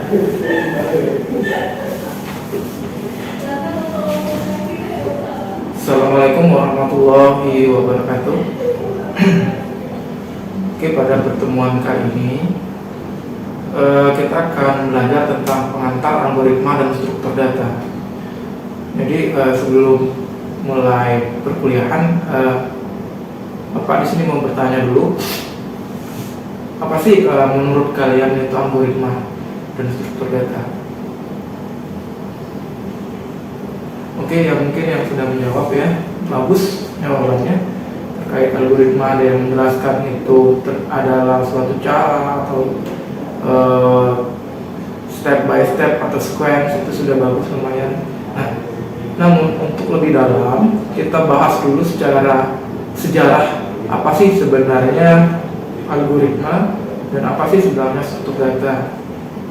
Assalamualaikum warahmatullahi wabarakatuh. Oke, pada pertemuan kali ini kita akan belajar tentang pengantar algoritma dan struktur data. Jadi sebelum mulai perkuliahan, Bapak di sini mau bertanya dulu, apa sih menurut kalian itu algoritma dan struktur data? Oke, ya mungkin yang sudah menjawab ya, bagus jawabannya. Terkait algoritma ada yang menjelaskan itu adalah suatu cara atau step by step atau sequence, itu sudah bagus lumayan. Nah, namun untuk lebih dalam kita bahas dulu secara sejarah apa sih sebenarnya algoritma dan apa sih sebenarnya struktur data.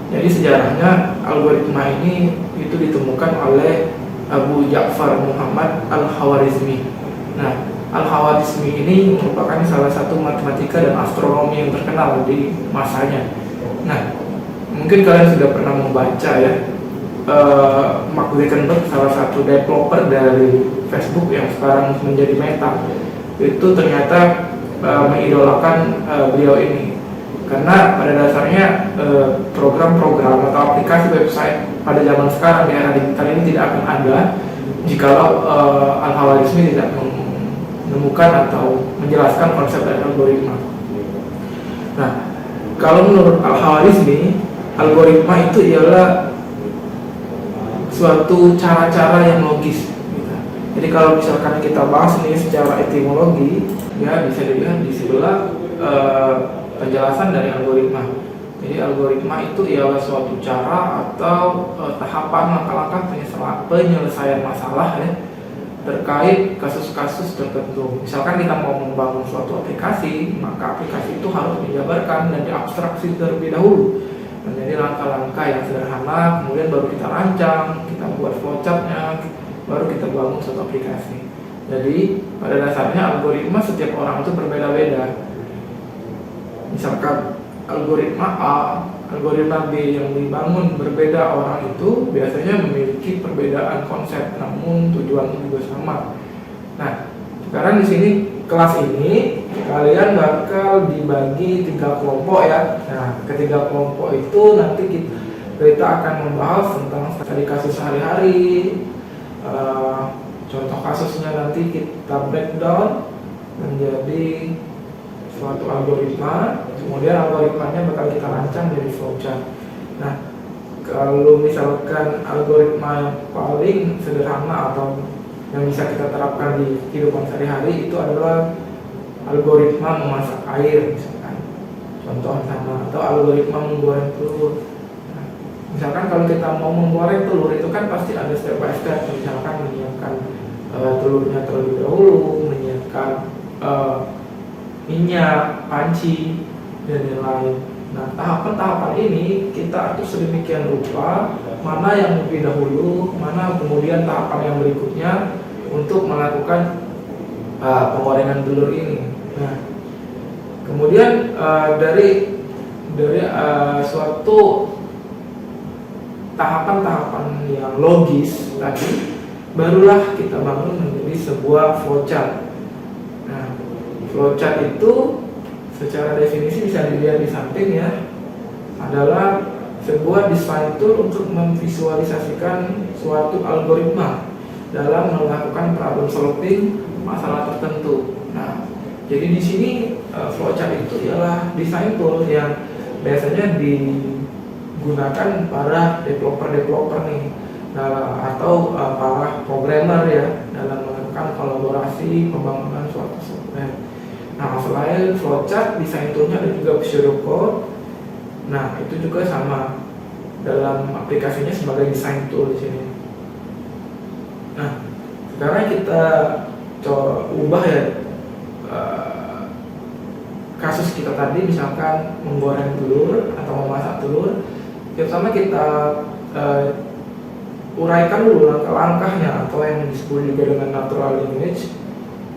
Jadi sejarahnya algoritma ini itu ditemukan oleh Abu Ja'far Muhammad Al-Khwarizmi. Nah, Al-Khwarizmi ini merupakan salah satu matematika dan astronomi yang terkenal di masanya. Nah, mungkin kalian sudah pernah membaca ya, Mark Zuckerberg, salah satu developer dari Facebook yang sekarang menjadi Meta, itu ternyata mengidolakan beliau ini. Karena pada dasarnya program-program atau aplikasi website pada zaman sekarang di era digital ini tidak akan ada jikalau Al-Khwarizmi tidak menemukan atau menjelaskan konsep dari algoritma. Nah, kalau menurut Al-Khwarizmi, algoritma itu ialah suatu cara-cara yang logis. Jadi kalau misalkan kita bahas ini secara etimologi, ya bisa dilihat di sebelah penjelasan dari algoritma. Jadi algoritma itu ialah suatu cara atau tahapan langkah-langkah penyelesaian masalah ya, terkait kasus-kasus tertentu. Misalkan kita mau membangun suatu aplikasi, maka aplikasi itu harus dijabarkan dan diabstraksi terlebih dahulu menjadi langkah-langkah yang sederhana, kemudian baru kita rancang, kita buat flowchartnya, baru kita bangun suatu aplikasi. Jadi pada dasarnya algoritma setiap orang itu berbeda-beda. Misalkan algoritma A, algoritma B yang dibangun berbeda orang itu biasanya memiliki perbedaan konsep, namun tujuannya juga sama. Nah, sekarang di sini kelas ini kalian bakal dibagi 3 kelompok ya. Nah, ketiga kelompok itu nanti kita akan membahas tentang studi kasus sehari-hari. Contoh kasusnya nanti kita breakdown menjadi suatu algoritma, kemudian algoritmanya bakal kita rancang dari flowchart. Nah, kalau misalkan algoritma yang paling sederhana atau yang bisa kita terapkan di kehidupan sehari-hari itu adalah algoritma memasak air misalkan, contoh sama, atau algoritma menggoreng telur. Nah, misalkan kalau kita mau menggoreng telur itu kan pasti ada step by step, misalkan menyiapkan telurnya terlebih dahulu, menyiapkan minyak, panci, dan lain-lain. Nah, tahapan-tahapan ini kita atur sedemikian rupa mana yang lebih dahulu, mana kemudian tahapan yang berikutnya untuk melakukan penggorengan telur ini. Nah, kemudian dari suatu tahapan-tahapan yang logis tadi, barulah kita bangun menjadi sebuah flowchart. Nah, flowchart itu secara definisi bisa dilihat di samping ya, adalah sebuah design tool untuk memvisualisasikan suatu algoritma dalam melakukan problem solving masalah tertentu. Nah, jadi di sini flowchart itu ialah design tool yang biasanya digunakan para developer nih, atau para programmer ya, dalam melakukan kolaborasi pembangunan suatu software. Nah, selain flowchart, desain toolnya ada juga pseudocode. Nah, itu juga sama dalam aplikasinya sebagai desain tool di sini. Nah, sekarang kita coba ubah ya kasus kita tadi, misalkan menggoreng telur atau memasak telur. Pertama kita uraikan dulu langkah-langkahnya atau yang disebut juga dengan natural language.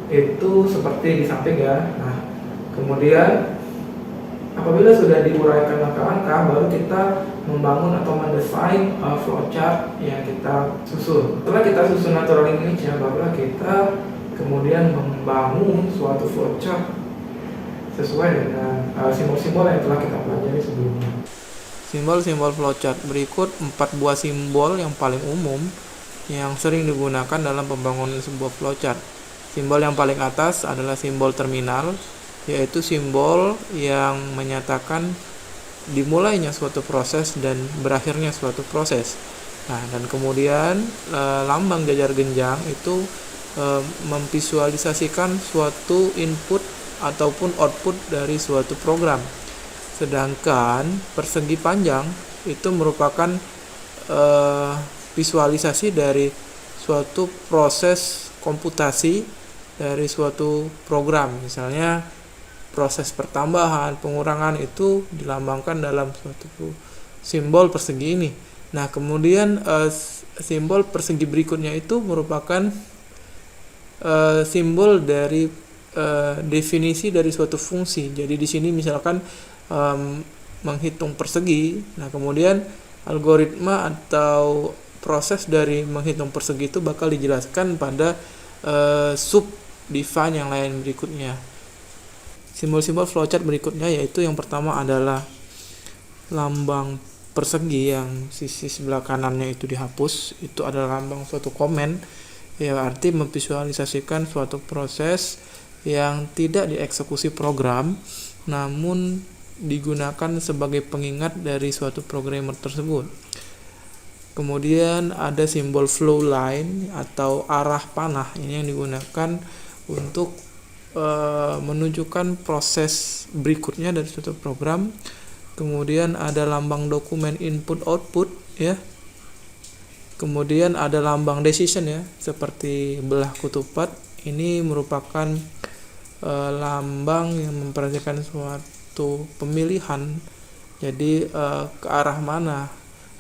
Itu seperti di samping ya. Nah, kemudian apabila sudah diuraikan langkah-langkah, baru kita membangun atau mendesain flowchart yang kita susun. Setelah kita susun natural language-nya, barulah kita kemudian membangun suatu flowchart sesuai dengan simbol-simbol yang telah kita pelajari sebelumnya. Simbol-simbol flowchart berikut 4 buah simbol yang paling umum yang sering digunakan dalam pembangunan sebuah flowchart. Simbol yang paling atas adalah simbol terminal, yaitu simbol yang menyatakan dimulainya suatu proses dan berakhirnya suatu proses. Nah, dan kemudian lambang jajar genjang itu memvisualisasikan suatu input ataupun output dari suatu program. Sedangkan persegi panjang itu merupakan visualisasi dari suatu proses komputasi dari suatu program. Misalnya proses pertambahan, pengurangan itu dilambangkan dalam suatu simbol persegi ini. Nah, kemudian simbol persegi berikutnya itu merupakan simbol dari definisi dari suatu fungsi. Jadi di sini misalkan menghitung persegi. Nah, kemudian algoritma atau proses dari menghitung persegi itu bakal dijelaskan pada sub define yang lain berikutnya. Simbol-simbol flowchart berikutnya yaitu yang pertama adalah lambang persegi yang sisi sebelah kanannya itu dihapus. Itu adalah lambang suatu komen, ya arti memvisualisasikan suatu proses yang tidak dieksekusi program namun digunakan sebagai pengingat dari suatu programmer tersebut. Kemudian ada simbol flow line atau arah panah, ini yang digunakan untuk menunjukkan proses berikutnya dari suatu program. Kemudian ada lambang dokumen input output ya. Kemudian ada lambang decision ya, seperti belah ketupat. Ini merupakan lambang yang memperhatikan suatu pemilihan. Jadi ke arah mana,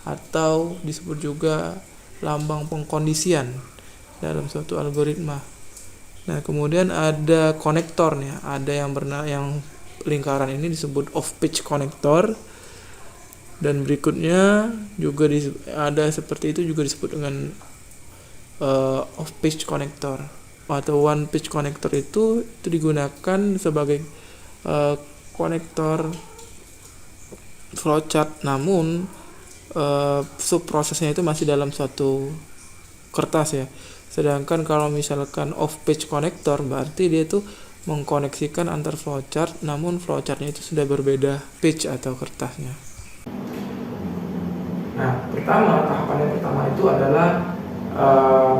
atau disebut juga lambang pengkondisian dalam suatu algoritma. Nah, kemudian ada konektornya, ada yang lingkaran ini disebut off-pitch connector, dan berikutnya juga ada seperti itu juga disebut dengan off-pitch connector atau one-pitch connector. Itu digunakan sebagai konektor flowchart, namun subprosesnya itu masih dalam suatu kertas ya. Sedangkan kalau misalkan off-pitch connector berarti dia itu mengkoneksikan antar flowchart, namun flowchartnya itu sudah berbeda pitch atau kertasnya. Nah, tahapan yang pertama itu adalah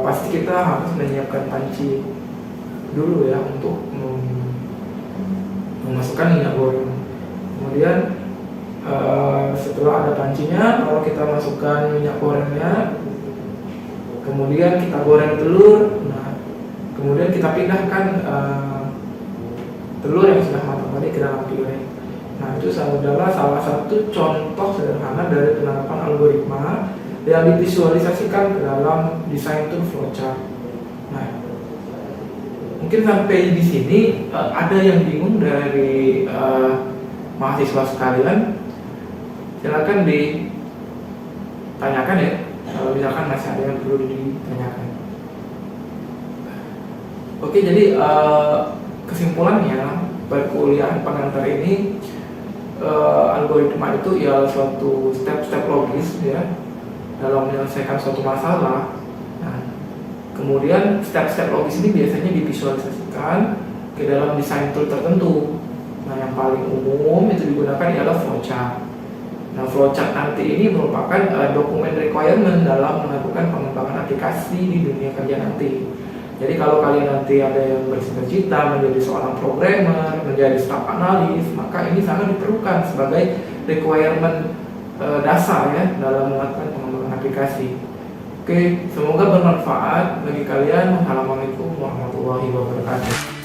pasti kita harus menyiapkan panci dulu ya untuk memasukkan minyak goreng. Kemudian setelah ada pancinya, kalau kita masukkan minyak gorengnya, kemudian kita goreng telur. Nah, kemudian kita pindahkan telur yang sudah matang tadi ke dalam piring. Nah, itu adalah salah satu contoh sederhana dari penerapan algoritma yang divisualisasikan ke dalam desain tool flowchart. Nah, mungkin sampai di sini ada yang bingung dari mahasiswa sekalian. Silakan ditanyakan ya, kalau misalkan masih ada yang perlu ditanyakan. Oke, jadi kesimpulannya perkuliahan pengantar ini, algoritma itu ialah suatu step-step logis ya dalam menyelesaikan suatu masalah. Nah, kemudian step-step logis ini biasanya divisualisasikan ke dalam desain tool tertentu. Nah, yang paling umum itu digunakan ialah flowchart. Nah, flowchart nanti ini merupakan dokumen requirement dalam melakukan pengembangan aplikasi di dunia kerja nanti. Jadi kalau kalian nanti ada yang bercita-cita menjadi seorang programmer, menjadi staff analis, maka ini sangat diperlukan sebagai requirement dasar ya dalam melakukan pengembangan aplikasi. Oke, semoga bermanfaat bagi kalian. Assalamualaikum warahmatullahi wabarakatuh.